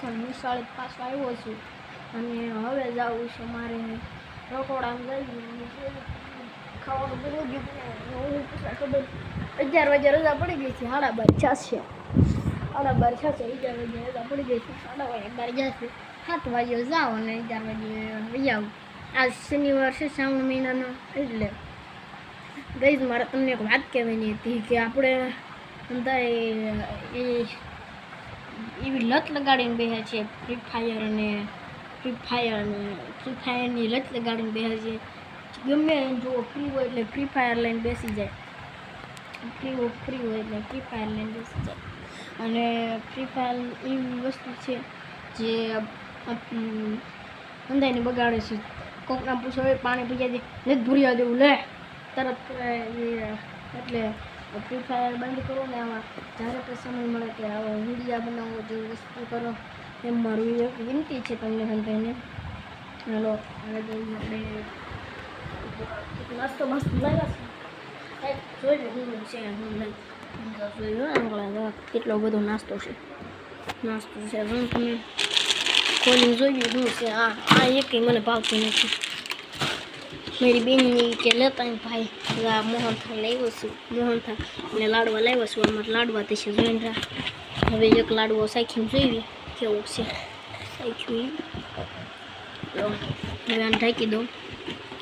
અને નિશાળે પાછો આવ્યો છું અને હવે જવું છે મારે રખોડામાં જઈએ ખાવાનું બધું ગયું ખબર 11 વાગે રજા પડી ગઈ છે 12:30 છે 12:30 છે 11 વાગે રજા પડી ગઈ છે 12:30 જશે 7 વાગે જાઓ અને 11 વાગે વહી આવું આજ શનિવાર છે શ્રાવણ મહિનાનો એટલે ગઈ મારે તમને એક વાત કહેવાની હતી કે આપણે બધા એવી લત લગાડીને બેસે છે ફ્રી ફાયરની લત લગાડીને બેસે છે ગમે જો ફ્રી હોય એટલે ફ્રી ફાયર લઈને બેસી જાય ફ્રી હોય એટલે ફ્રી ફાયર લઈને બેસી જાય અને ફ્રી ફાયર એવી વસ્તુ છે જે અંધાઈને બગાડે છે કોકના પૂછો પાણી પી જાય નથી ભૂર્યા દેવું લે તરત એટલે ફ્રી ફાયર બંધ કરો ને આમાં જ્યારે પણ સમય મળે કે આવો વિડીયા બનાવો જેવી વસ્તુ કરો એમ મારું એક વિનંતી છે તમને હંધાઈને ચાલો હવે આપણે નાસ્તો લાવ્યા છે જોઈ લો હું છે જોયું કેટલો બધો નાસ્તો છે તમે ખોલીને જોયું શું છે આ એક મને ભાવતી નથી મારી બેનની કે લેતા ભાઈ મોહનથાળ લાવ્યો છું મોહનથાળ અને લાડવા લાવ્યો છું અમારે લાડવા તે છે જોઈને રાખ હવે એક લાડવો સાખીને જોઈએ કેવું છે સાખ્યું હવે આને ઢાંકી દઉં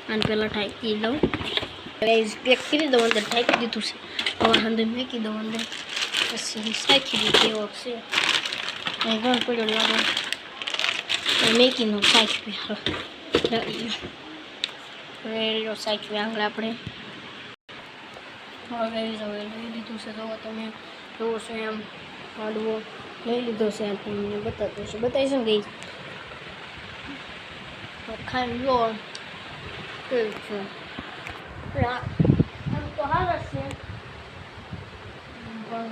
આને પહેલાં ઢાંકી દઉં પેક કરી દઉં અંદર ઢાંકી દીધું છે હવે અંદર મૂકી દઉં અંદર પછી સાખી દઉં કેવો છે અહીં ઘણ પડ્યો લાડવો મેકીને સાખ્યું હવે સાખ્યું આંગળ આપણે હવે લઈ લીધું છે તો તમે જોવો છો એમ લાડવો લઈ લીધો છે તમને બતાવીશ ને ગઈ ખાઈ લો કેવું છે આમ તો હાર જ છે પણ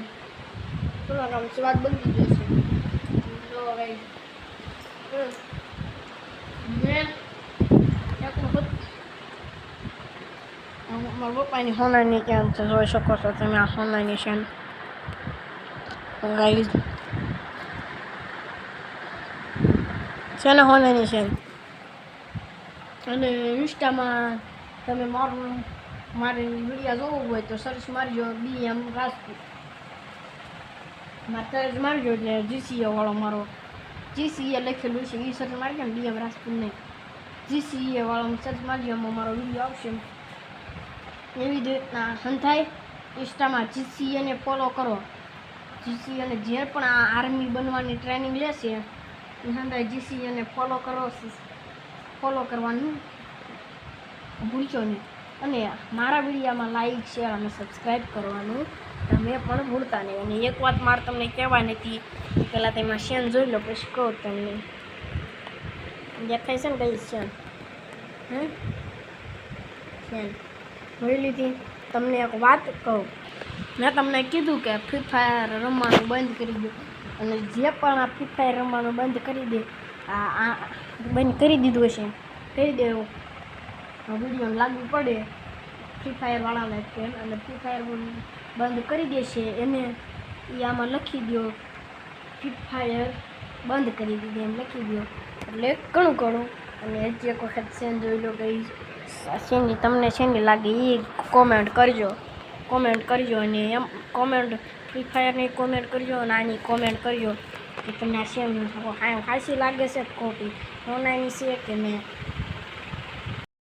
થોડાક આમ સ્વાદ બની ગયો છે જો હવે મારા પપ્પાની સોનાની ક્યાં છે જોઈ શકો છો તમે આ સોનાની છે ગાઈઝ છે ને સોનાની છે અને ઇન્સ્ટામાં તમે મારી વિડીયો જોવું હોય તો સર્ચ મારજો BM રાજપૂત સર્ચ મારજો એટલે GCA વાળો મારો GCA લખેલું છે એ સર્ચ મારજો ને BM રાજપૂત નહીં GCA વાળો સર્ચ મારજો એમાં મારો વિડીયો આવશે એવી જ રીતના હંધાઈ ઇન્સ્ટામાં GCAને ફોલો કરો GCAને જે પણ આ આર્મી બનવાની ટ્રેનિંગ લેશે એ હંધાઈ GCAને ફોલો કરવાનું ભૂલશો નહીં અને મારા વિડીયોમાં લાઈક શેર અને સબસ્ક્રાઈબ કરવાનું તમે પણ ભૂલતા નહીં અને એક વાત મારે તમને કહેવાની હતી પહેલાં તેમાં શેન જોઈ લો પછી કહો તમને દેખાય છે ને કઈ શેન શેન જોઈ લીધી તમને એક વાત કહું મેં તમને કીધું કે ફ્રી ફાયર રમવાનું બંધ કરી દો અને જે પણ આ ફ્રી ફાયર રમવાનું બંધ કરી દે બંધ કરી દીધું હશે કરી દેવું વિડીયો લાગુ પડે ફ્રી ફાયરવાળાને અને ફ્રી ફાયર બંધ કરી દેશે એને એ આમાં લખી દો ફ્રી ફાયર બંધ કરી દીધી એમ લખી દો એટલે ઘણું અને હજી એક વખત સેન જોઈ લો કે શેની તમને શેની લાગે એ કોમેન્ટ કરજો અને એમ કોમેન્ટ ફ્રી ફાયરની કોમેન્ટ કરજો અને આની કોમેન્ટ કરજો કે તમને આ શેન હાસી લાગે છે ખોટી ઓનલાઈન છે કે મેં